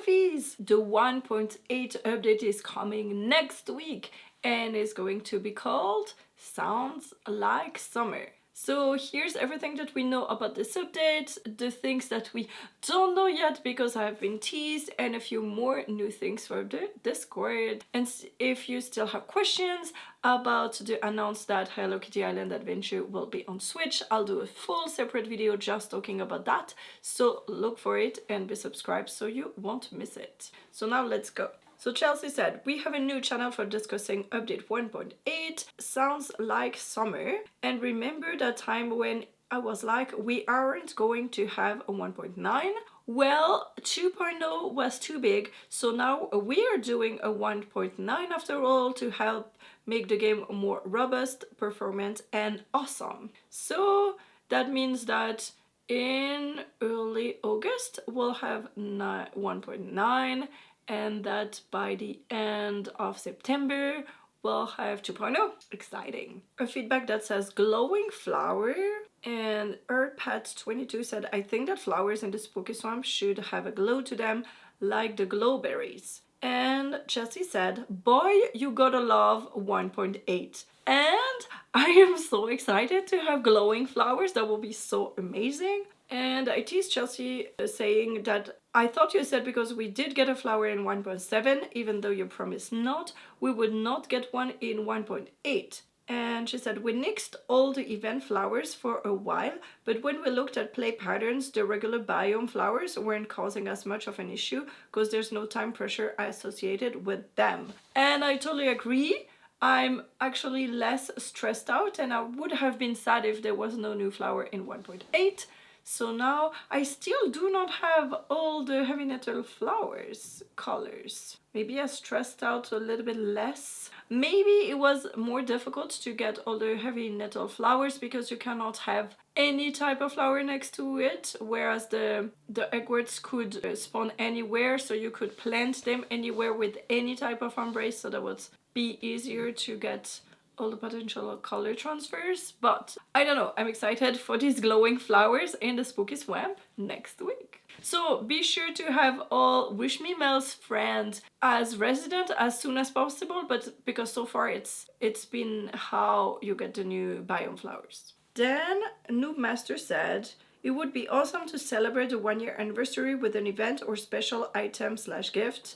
Fluffies! The 1.8 update is coming next week and is going to be called Sounds Like Summer. So here's everything that we know about this update, the things that we don't know yet because I've been teased, and a few more new things for the Discord. And if you still have questions about the announced that Hello Kitty Island Adventure will be on Switch, I'll do a full separate video just talking about that. So look for it and be subscribed so you won't miss it. So now let's go. So Chelsea said, we have a new channel for discussing update 1.8, Sounds Like Summer. And remember that time when I was like, we aren't going to have a 1.9? Well, 2.0 was too big, so now we are doing a 1.9 after all to help make the game more robust, performant, and awesome. So that means that in early August we'll have 1.9, and that by the end of September we'll have 2.0. Exciting. A feedback that says glowing flower, and Earthpad22 said, I think that flowers in the spooky swamp should have a glow to them like the glowberries. And Jessie said, boy, you gotta love 1.8. And I am so excited to have glowing flowers. That will be so amazing. And I teased Chelsea saying that I thought you said because we did get a flower in 1.7, even though you promised not, we would not get one in 1.8. And she said, we nixed all the event flowers for a while, but when we looked at play patterns, the regular biome flowers weren't causing us much of an issue because there's no time pressure associated with them. And I totally agree. I'm actually less stressed out, and I would have been sad if there was no new flower in 1.8. So now I still do not have all the heavy nettle flowers colors. Maybe I stressed out a little bit less. Maybe it was more difficult to get all the heavy nettle flowers because you cannot have any type of flower next to it, whereas the eggworts could spawn anywhere, so you could plant them anywhere with any type of embrace, so that would be easier to get all the potential color transfers. But I don't know, I'm excited for these glowing flowers in the spooky swamp next week. So be sure to have all Wish Me Mel's friends as resident as soon as possible, but because so far it's been how you get the new biome flowers. Then Noob Master said, it would be awesome to celebrate the 1-year anniversary with an event or special item/gift.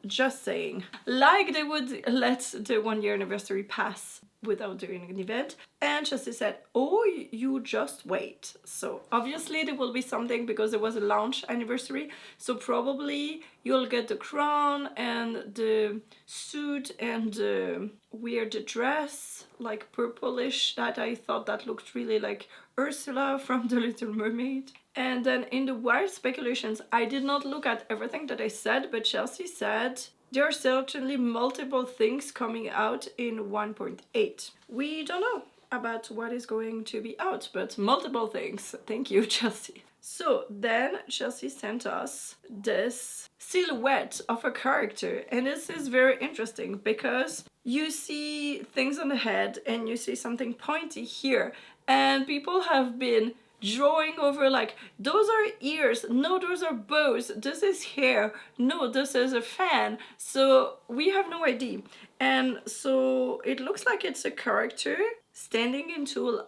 Just saying. Like they would let the 1-year anniversary pass without doing an event. And Chelsea said, oh, you just wait. So obviously there will be something because there was a launch anniversary. So probably you'll get the crown and the suit and the weird dress, like purplish, that I thought that looked really like Ursula from The Little Mermaid. And then in the wild speculations, I did not look at everything that I said, but Chelsea said there are certainly multiple things coming out in 1.8. We don't know about what is going to be out, but multiple things. Thank you, Chelsea. So then Chelsea sent us this silhouette of a character, and this is very interesting because you see things on the head and you see something pointy here, and people have been drawing over like, those are ears, no, those are bows, this is hair, no, this is a fan. So we have no idea. And so it looks like it's a character standing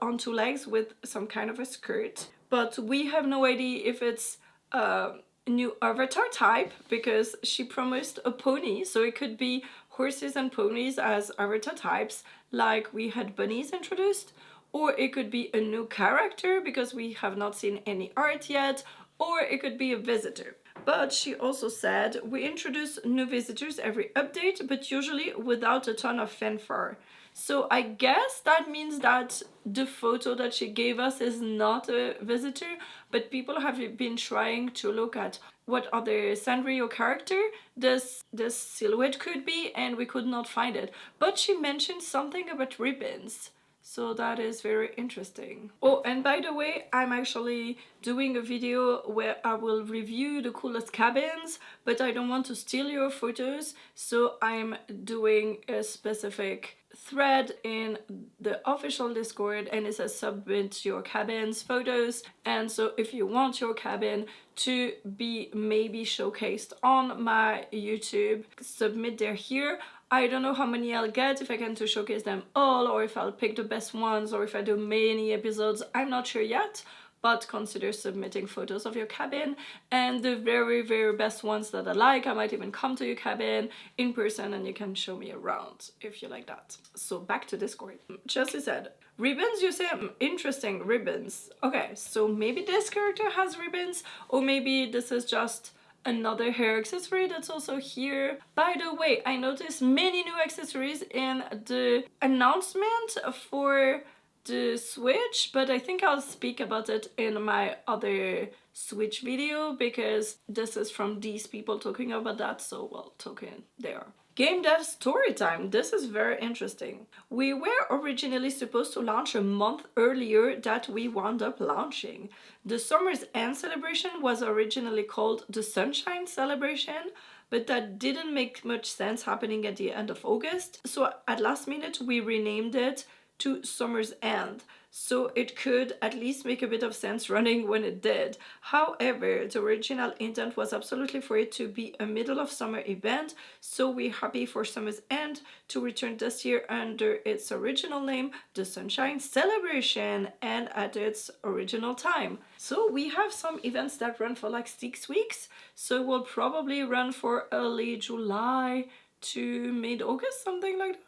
on two legs with some kind of a skirt, but we have no idea if it's a new avatar type because she promised a pony, so it could be horses and ponies as avatar types like we had bunnies introduced, or it could be a new character because we have not seen any art yet, or it could be a visitor. But she also said, we introduce new visitors every update, but usually without a ton of fanfare. So I guess that means that the photo that she gave us is not a visitor, but people have been trying to look at what other Sanrio character this silhouette could be, and we could not find it. But she mentioned something about ribbons. So that is very interesting. Oh, and by the way, I'm actually doing a video where I will review the coolest cabins, but I don't want to steal your photos, so I'm doing a specific thread in the official Discord, and it says submit your cabin's photos. And so if you want your cabin to be maybe showcased on my YouTube, submit there here. I don't know how many I'll get, if I can to showcase them all, or if I'll pick the best ones, or if I do many episodes, I'm not sure yet. But consider submitting photos of your cabin, and the very best ones that I like, I might even come to your cabin in person and you can show me around if you like that. So back to Discord. Chelsea said, ribbons, you say? Interesting, ribbons. Okay, so maybe this character has ribbons, or maybe this is just another hair accessory that's also here. By the way, I noticed many new accessories in the announcement for the Switch, but I think I'll speak about it in my other Switch video, because this is from these people talking about that, so well, talking there. Game dev story time. This is very interesting. We were originally supposed to launch a month earlier that we wound up launching. The Summer's End celebration was originally called the Sunshine Celebration, but that didn't make much sense happening at the end of August. So at last minute we renamed it to Summer's End, so it could at least make a bit of sense running when it did. However, the original intent was absolutely for it to be a middle of summer event, so we're happy for Summer's End to return this year under its original name, the Sunshine Celebration, and at its original time. So we have some events that run for like 6 weeks, so we'll probably run for early July to mid-August, something like that.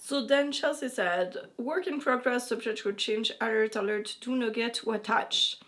So then Chelsea said, work in progress, subject could change, alert, do not get to attach.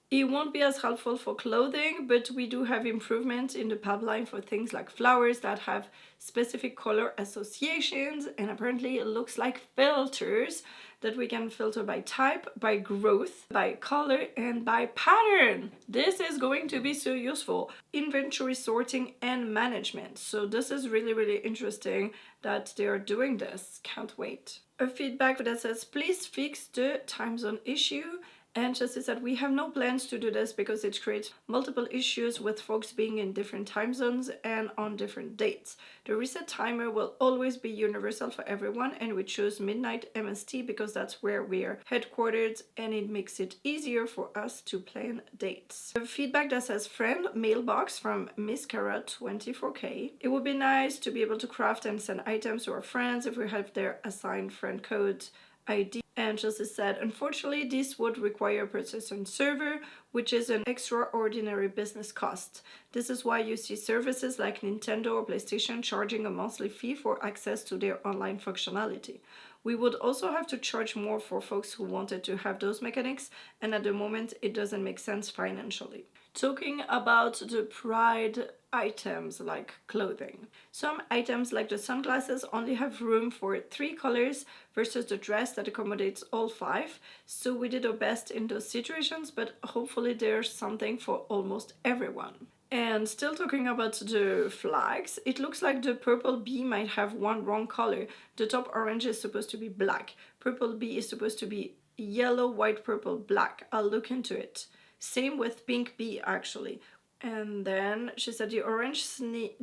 It won't be as helpful for clothing, but we do have improvements in the pipeline for things like flowers that have specific color associations, and apparently it looks like filters that we can filter by type, by growth, by color, and by pattern. This is going to be so useful. Inventory sorting and management. So this is really interesting that they are doing this. Can't wait. A feedback that says, please fix the time zone issue. And Chelsea said, we have no plans to do this because it creates multiple issues with folks being in different time zones and on different dates. The reset timer will always be universal for everyone, and we chose midnight MST because that's where we're headquartered and it makes it easier for us to plan dates. A feedback that says, friend mailbox from Miss Cara 24K. It would be nice to be able to craft and send items to our friends if we have their assigned friend code ID. And Chelsea said, unfortunately, this would require a persistent server, which is an extraordinary business cost. This is why you see services like Nintendo or PlayStation charging a monthly fee for access to their online functionality. We would also have to charge more for folks who wanted to have those mechanics, and at the moment it doesn't make sense financially. Talking about the Pride items like clothing. Some items like the sunglasses only have room for 3 colors versus the dress that accommodates all 5. So we did our best in those situations, but hopefully there's something for almost everyone. And still talking about the flags, it looks like the purple bee might have one wrong color. The top orange is supposed to be black. Purple bee is supposed to be yellow, white, purple, black. I'll look into it. Same with pink bee actually. And then she said the orange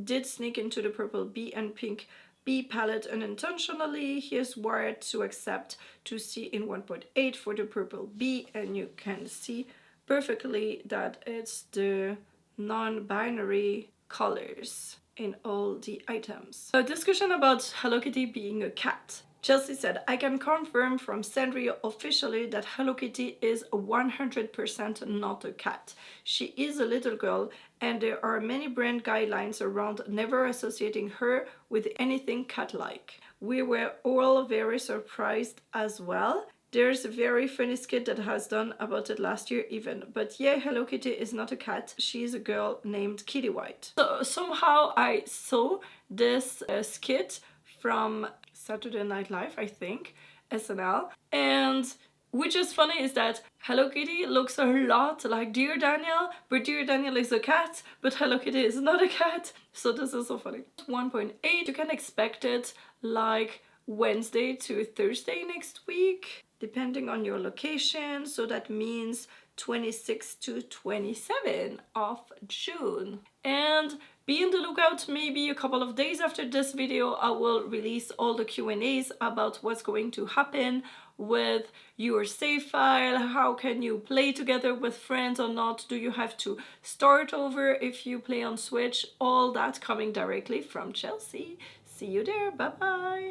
did sneak into the purple bee and pink bee palette unintentionally. Here's wired to accept to see in 1.8 for the purple bee, and you can see perfectly that it's the non-binary colors in all the items. A discussion about Hello Kitty being a cat. Chelsea said, I can confirm from Sanrio officially that Hello Kitty is 100% not a cat. She is a little girl, and there are many brand guidelines around never associating her with anything cat-like. We were all very surprised as well. There's a very funny skit that has done about it last year even. But yeah, Hello Kitty is not a cat. She is a girl named Kitty White. So somehow I saw this skit from Saturday Night Live, I think, SNL. And which is funny is that Hello Kitty looks a lot like Dear Daniel, but Dear Daniel is a cat, but Hello Kitty is not a cat. So this is so funny. 1.8, you can expect it like Wednesday to Thursday next week, depending on your location. So that means 26 to 27 of June. And be on the lookout. Maybe a couple of days after this video I will release all the Q&As about what's going to happen with your save file. How can you play together with friends or not? Do you have to start over if you play on Switch? All that coming directly from Chelsea. See you there. Bye bye.